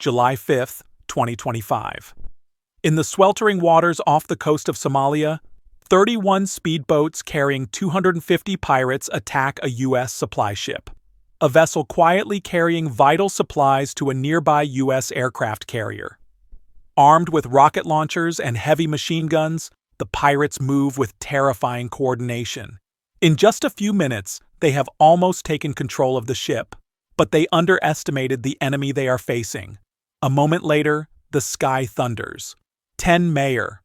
July 5, 2025. In the sweltering waters off the coast of Somalia, 31 speedboats carrying 250 pirates attack a U.S. supply ship. A vessel quietly carrying vital supplies to a nearby U.S. aircraft carrier. Armed with rocket launchers and heavy machine guns, the pirates move with terrifying coordination. In just a few minutes, they have almost taken control of the ship, but they underestimated the enemy they are facing. A moment later, the sky thunders. 10 MH-60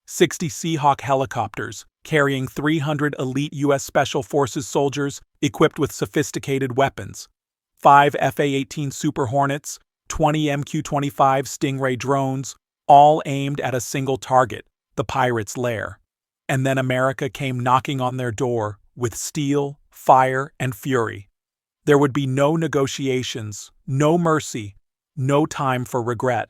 Seahawks helicopters, carrying 300 elite U.S. Special Forces soldiers equipped with sophisticated weapons, 5 F/A-18 Super Hornets, 20 MQ-25 Stingray drones, all aimed at a single target, the pirates' lair. And then America came knocking on their door with steel, fire, and fury. There would be no negotiations, no mercy, no time for regret.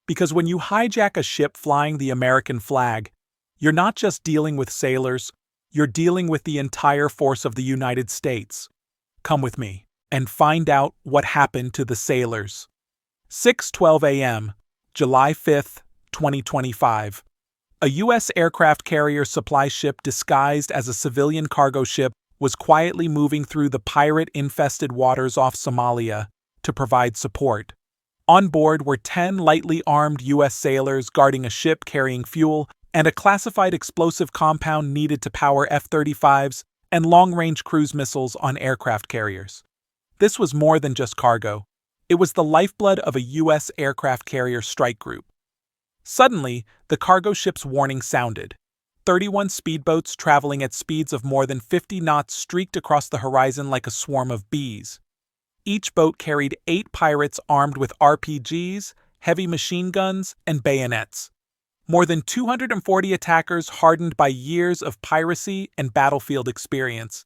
Because when you hijack a ship flying the American flag, you're not just dealing with sailors, you're dealing with the entire force of the United States. Come with me and find out what happened to the sailors. 6:12 a.m., July 5, 2025. A U.S. aircraft carrier supply ship disguised as a civilian cargo ship was quietly moving through the pirate-infested waters off Somalia to provide support. On board were 10 lightly armed U.S. sailors guarding a ship carrying fuel and a classified explosive compound needed to power F-35s and long-range cruise missiles on aircraft carriers. This was more than just cargo. It was the lifeblood of a U.S. aircraft carrier strike group. Suddenly, the cargo ship's warning sounded. 31 speedboats traveling at speeds of more than 50 knots streaked across the horizon like a swarm of bees. Each boat carried 8 pirates armed with RPGs, heavy machine guns, and bayonets. More than 240 attackers hardened by years of piracy and battlefield experience.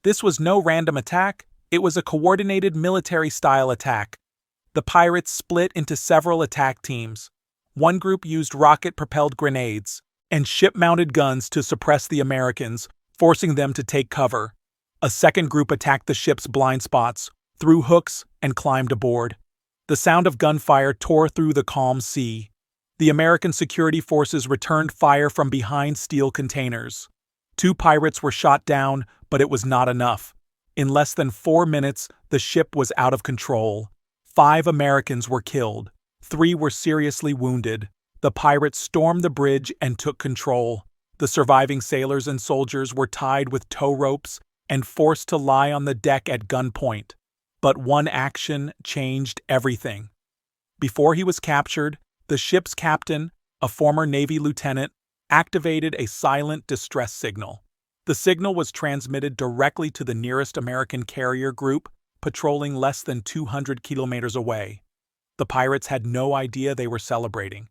This was no random attack, it was a coordinated military-style attack. The pirates split into several attack teams. One group used rocket-propelled grenades and ship-mounted guns to suppress the Americans, forcing them to take cover. A second group attacked the ship's blind spots, threw hooks, and climbed aboard. The sound of gunfire tore through the calm sea. The American security forces returned fire from behind steel containers. 2 pirates were shot down, but it was not enough. In less than 4 minutes, the ship was out of control. 5 Americans were killed. 3 were seriously wounded. The pirates stormed the bridge and took control. The surviving sailors and soldiers were tied with tow ropes and forced to lie on the deck at gunpoint. But one action changed everything. Before he was captured, the ship's captain, a former Navy lieutenant, activated a silent distress signal. The signal was transmitted directly to the nearest American carrier group, patrolling less than 200 kilometers away. The pirates had no idea they were celebrating.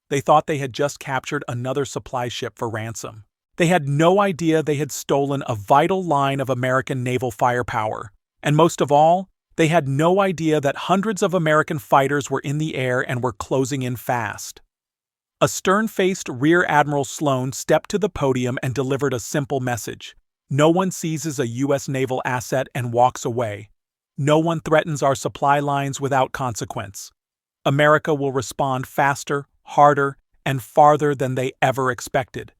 They thought they had just captured another supply ship for ransom. They had no idea they had stolen a vital line of American naval firepower. And most of all, they had no idea that hundreds of American fighters were in the air and were closing in fast. A stern-faced Rear Admiral Sloan stepped to the podium and delivered a simple message. No one seizes a U.S. naval asset and walks away. No one threatens our supply lines without consequence. America will respond faster, harder, and farther than they ever expected.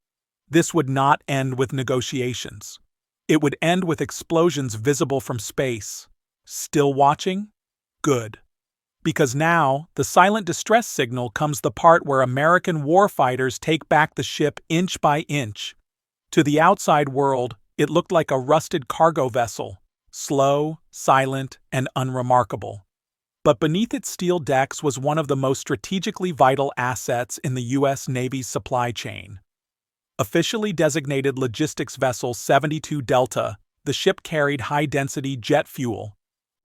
This would not end with negotiations. It would end with explosions visible from space. Still watching? Good. Because now, the silent distress signal comes the part where American warfighters take back the ship inch by inch. To the outside world, it looked like a rusted cargo vessel, slow, silent, and unremarkable. But beneath its steel decks was one of the most strategically vital assets in the U.S. Navy's supply chain. Officially designated Logistics Vessel 72 Delta, the ship carried high-density jet fuel,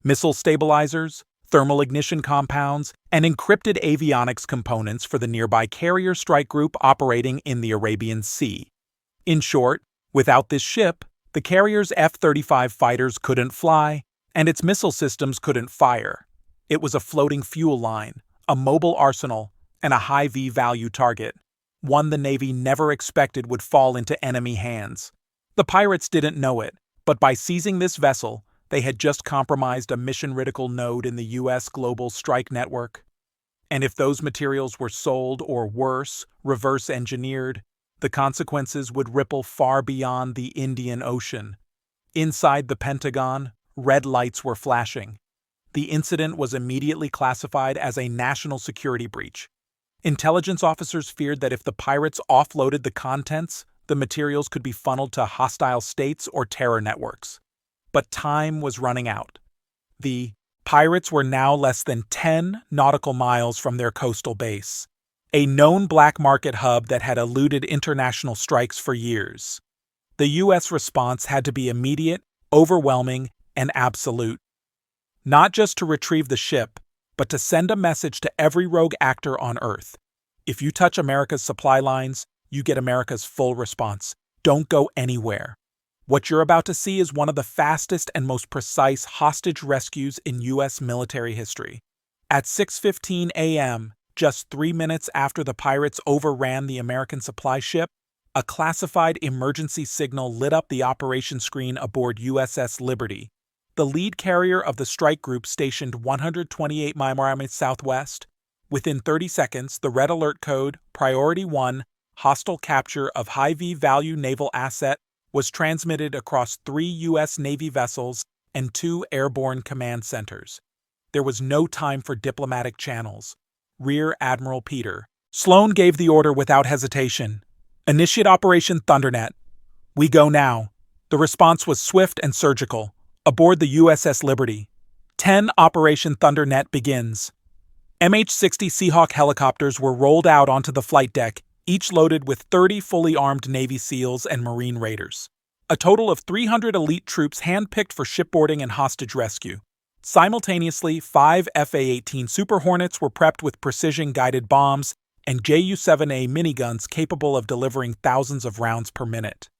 missile stabilizers, thermal ignition compounds, and encrypted avionics components for the nearby carrier strike group operating in the Arabian Sea. In short, without this ship, the carrier's F-35 fighters couldn't fly, and its missile systems couldn't fire. It was a floating fuel line, a mobile arsenal, and a high V-value target, one the Navy never expected would fall into enemy hands. The pirates didn't know it, but by seizing this vessel, they had just compromised a mission-critical node in the U.S. global strike network. And if those materials were sold or worse, reverse engineered, the consequences would ripple far beyond the Indian Ocean. Inside the Pentagon, red lights were flashing. The incident was immediately classified as a national security breach. Intelligence officers feared that if the pirates offloaded the contents, the materials could be funneled to hostile states or terror networks. But time was running out. The pirates were now less than 10 nautical miles from their coastal base, a known black market hub that had eluded international strikes for years. The U.S. response had to be immediate, overwhelming, and absolute. Not just to retrieve the ship, but to send a message to every rogue actor on Earth. If you touch America's supply lines, you get America's full response. Don't go anywhere. What you're about to see is one of the fastest and most precise hostage rescues in U.S. military history. At 6:15 a.m., just 3 minutes after the pirates overran the American supply ship, a classified emergency signal lit up the operation screen aboard USS Liberty, the lead carrier of the strike group stationed 128 miles southwest. Within 30 seconds, the red alert code, Priority 1, hostile capture of high V-value naval asset, was transmitted across 3 U.S. Navy vessels and 2 airborne command centers. There was no time for diplomatic channels. Rear Admiral Peter Sloan gave the order without hesitation. Initiate Operation Thundernet. We go now. The response was swift and surgical. Aboard the USS Liberty. 10 Operation Thundernet begins. MH-60 Seahawk helicopters were rolled out onto the flight deck, each loaded with 30 fully armed Navy SEALs and Marine Raiders. A total of 300 elite troops handpicked for shipboarding and hostage rescue. Simultaneously, 5 F/A-18 Super Hornets were prepped with precision-guided bombs and Ju-7A miniguns capable of delivering thousands of rounds per minute.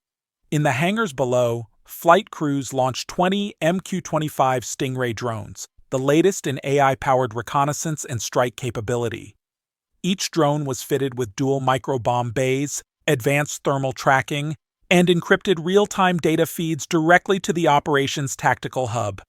In the hangars below, flight crews launched 20 MQ-25 Stingray drones, the latest in AI-powered reconnaissance and strike capability. Each drone was fitted with dual microbomb bays, advanced thermal tracking, and encrypted real-time data feeds directly to the operations tactical hub.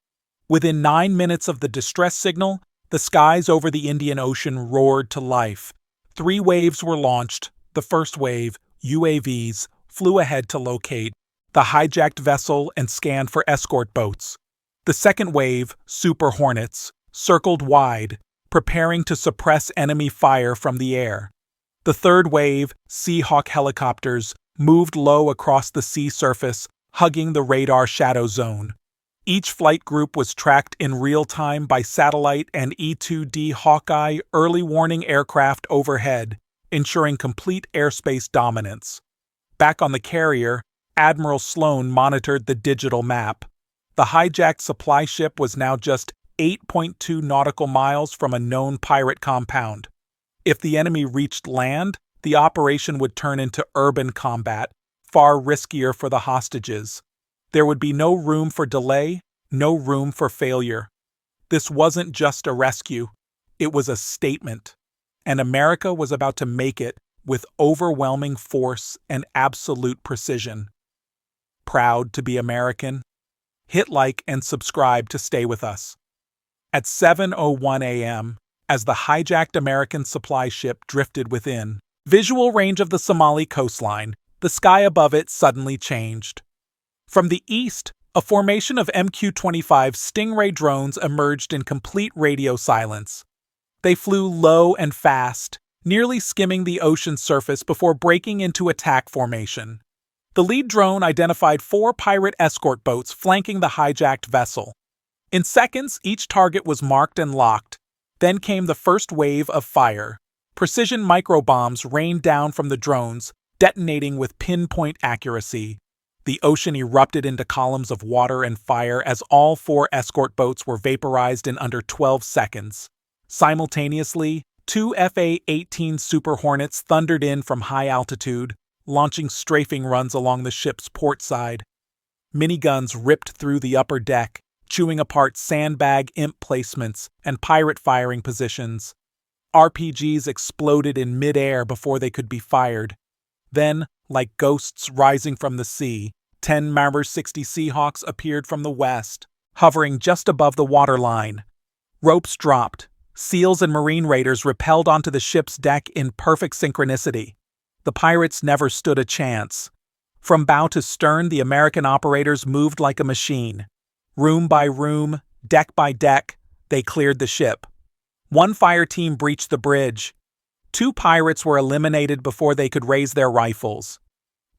Within 9 minutes of the distress signal, the skies over the Indian Ocean roared to life. 3 waves were launched. The first wave, UAVs, flew ahead to locate the hijacked vessel and scanned for escort boats. The second wave, Super Hornets, circled wide, preparing to suppress enemy fire from the air. The third wave, Seahawk helicopters, moved low across the sea surface, hugging the radar shadow zone. Each flight group was tracked in real time by satellite and E-2D Hawkeye early warning aircraft overhead, ensuring complete airspace dominance. Back on the carrier, Admiral Sloan monitored the digital map. The hijacked supply ship was now just 8.2 nautical miles from a known pirate compound. If the enemy reached land, the operation would turn into urban combat, far riskier for the hostages. There would be no room for delay, no room for failure. This wasn't just a rescue, it was a statement. And America was about to make it with overwhelming force and absolute precision. Proud to be American? Hit like and subscribe to stay with us. At 7:01 a.m., as the hijacked American supply ship drifted within visual range of the Somali coastline, the sky above it suddenly changed. From the east, a formation of MQ-25 Stingray drones emerged in complete radio silence. They flew low and fast, nearly skimming the ocean's surface before breaking into attack formation. The lead drone identified 4 pirate escort boats flanking the hijacked vessel. In seconds, each target was marked and locked. Then came the first wave of fire. Precision microbombs rained down from the drones, detonating with pinpoint accuracy. The ocean erupted into columns of water and fire as all 4 escort boats were vaporized in under 12 seconds. Simultaneously, 2 F/A-18 Super Hornets thundered in from high altitude, launching strafing runs along the ship's port side. Miniguns ripped through the upper deck, chewing apart sandbag imp placements and pirate firing positions. RPGs exploded in midair before they could be fired. Then, like ghosts rising from the sea, 10 MH-60 Seahawks appeared from the west, hovering just above the waterline. Ropes dropped. SEALs and Marine raiders rappelled onto the ship's deck in perfect synchronicity. The pirates never stood a chance. From bow to stern, the American operators moved like a machine. Room by room, deck by deck, they cleared the ship. One fire team breached the bridge. 2 pirates were eliminated before they could raise their rifles.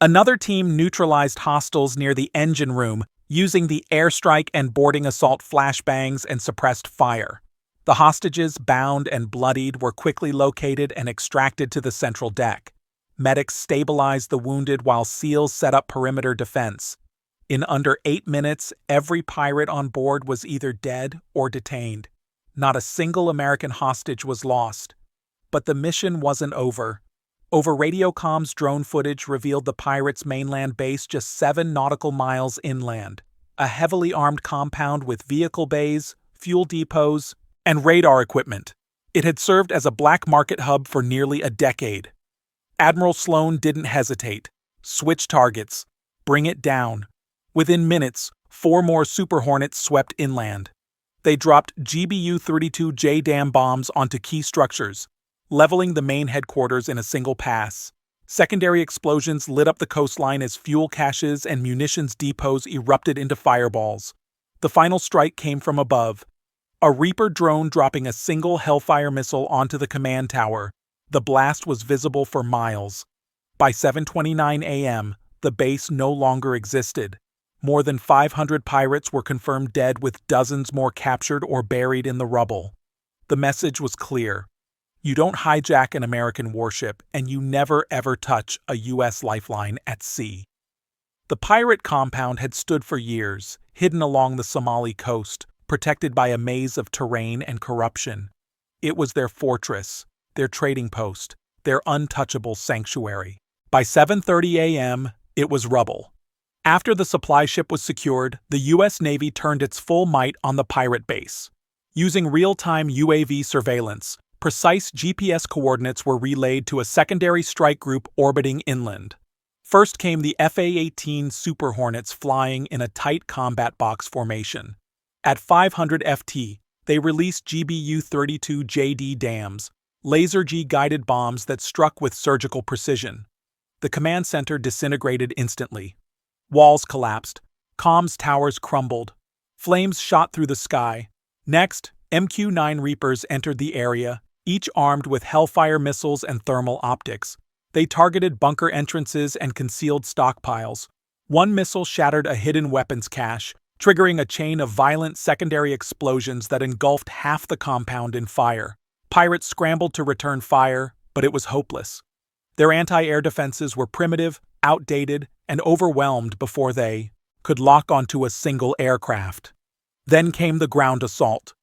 Another team neutralized hostiles near the engine room, using the airstrike and boarding assault flashbangs and suppressed fire. The hostages, bound and bloodied, were quickly located and extracted to the central deck. Medics stabilized the wounded while SEALs set up perimeter defense. In under 8 minutes, every pirate on board was either dead or detained. Not a single American hostage was lost. But the mission wasn't over. Over radiocom's drone footage revealed the pirates' mainland base just 7 nautical miles inland, a heavily armed compound with vehicle bays, fuel depots, and radar equipment. It had served as a black market hub for nearly a decade. Admiral Sloan didn't hesitate. Switch targets. Bring it down. Within minutes, 4 more Super Hornets swept inland. They dropped GBU-32 JDAM bombs onto key structures, leveling the main headquarters in a single pass. Secondary explosions lit up the coastline as fuel caches and munitions depots erupted into fireballs. The final strike came from above. A Reaper drone dropping a single Hellfire missile onto the command tower. The blast was visible for miles. By 7:29 a.m., the base no longer existed. More than 500 pirates were confirmed dead, with dozens more captured or buried in the rubble. The message was clear. You don't hijack an American warship, and you never ever touch a U.S. lifeline at sea. The pirate compound had stood for years, hidden along the Somali coast, protected by a maze of terrain and corruption. It was their fortress, their trading post, their untouchable sanctuary. By 7:30 a.m., it was rubble. After the supply ship was secured, the U.S. Navy turned its full might on the pirate base. Using real-time UAV surveillance, precise GPS coordinates were relayed to a secondary strike group orbiting inland. First came the FA-18 Super Hornets flying in a tight combat box formation. At 500 FT, they released GBU-32 JD dams, laser-G-guided bombs that struck with surgical precision. The command center disintegrated instantly. Walls collapsed, comms towers crumbled, flames shot through the sky. Next, MQ-9 Reapers entered the area, each armed with Hellfire missiles and thermal optics. They targeted bunker entrances and concealed stockpiles. One missile shattered a hidden weapons cache, triggering a chain of violent secondary explosions that engulfed half the compound in fire. Pirates scrambled to return fire, but it was hopeless. Their anti-air defenses were primitive, outdated, and overwhelmed before they could lock onto a single aircraft. Then came the ground assault.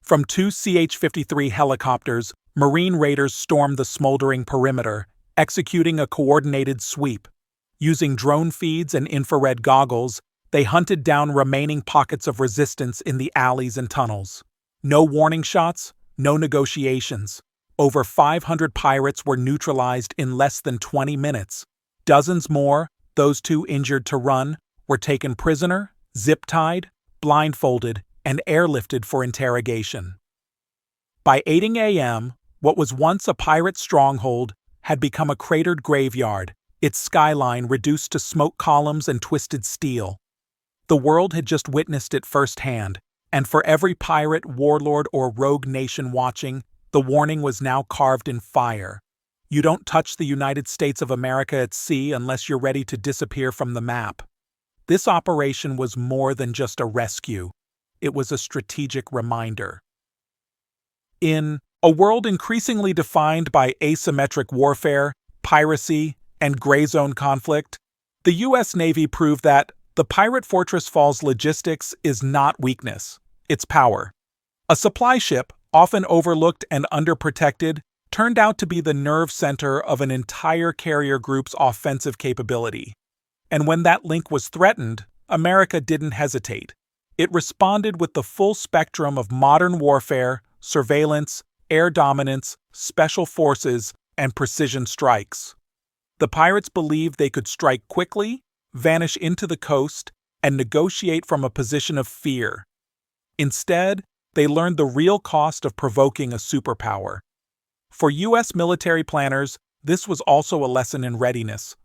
From 2 CH-53 helicopters, Marine raiders stormed the smoldering perimeter, executing a coordinated sweep. Using drone feeds and infrared goggles, they hunted down remaining pockets of resistance in the alleys and tunnels. No warning shots, no negotiations. Over 500 pirates were neutralized in less than 20 minutes. Dozens more, those too injured to run, were taken prisoner, zip-tied, blindfolded, and airlifted for interrogation. By 8 a.m., what was once a pirate stronghold had become a cratered graveyard, its skyline reduced to smoke columns and twisted steel. The world had just witnessed it firsthand, and for every pirate, warlord, or rogue nation watching, the warning was now carved in fire. You don't touch the United States of America at sea unless you're ready to disappear from the map. This operation was more than just a rescue. It was a strategic reminder. In a world increasingly defined by asymmetric warfare, piracy, and gray zone conflict, the U.S. Navy proved that the pirate fortress fall's logistics is not weakness, it's power. A supply ship, often overlooked and underprotected, turned out to be the nerve center of an entire carrier group's offensive capability. And when that link was threatened, America didn't hesitate. It responded with the full spectrum of modern warfare, surveillance, air dominance, special forces, and precision strikes. The pirates believed they could strike quickly, vanish into the coast, and negotiate from a position of fear. Instead, They learned the real cost of provoking a superpower. For U.S. military planners, this was also a lesson in readiness.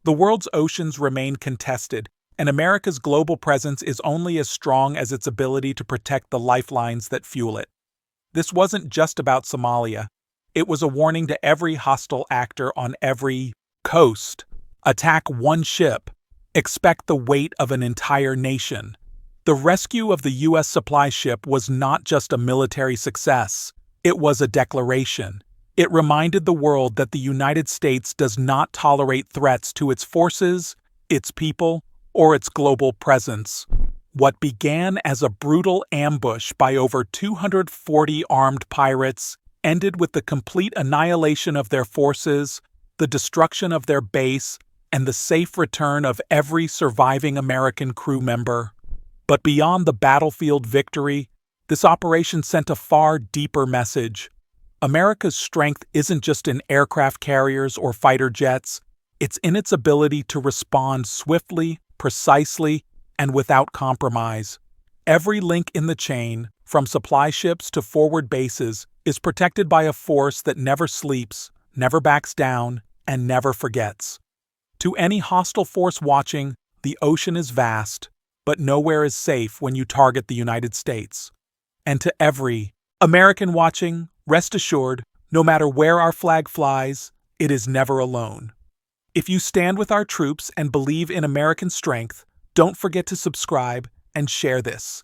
The world's oceans remain contested, and America's global presence is only as strong as its ability to protect the lifelines that fuel it. This wasn't just about Somalia. It was a warning to every hostile actor on every coast. Attack one ship. Expect the weight of an entire nation. The rescue of the U.S. supply ship was not just a military success. It was a declaration. It reminded the world that the United States does not tolerate threats to its forces, its people, or its global presence. What began as a brutal ambush by over 240 armed pirates ended with the complete annihilation of their forces, the destruction of their base, and the safe return of every surviving American crew member. But beyond the battlefield victory, this operation sent a far deeper message. America's strength isn't just in aircraft carriers or fighter jets, it's in its ability to respond swiftly, precisely, and without compromise. Every link in the chain, from supply ships to forward bases, is protected by a force that never sleeps, never backs down, and never forgets. To any hostile force watching, the ocean is vast, but nowhere is safe when you target the United States. And to every American watching, rest assured, no matter where our flag flies, it is never alone. If you stand with our troops and believe in American strength, don't forget to subscribe and share this.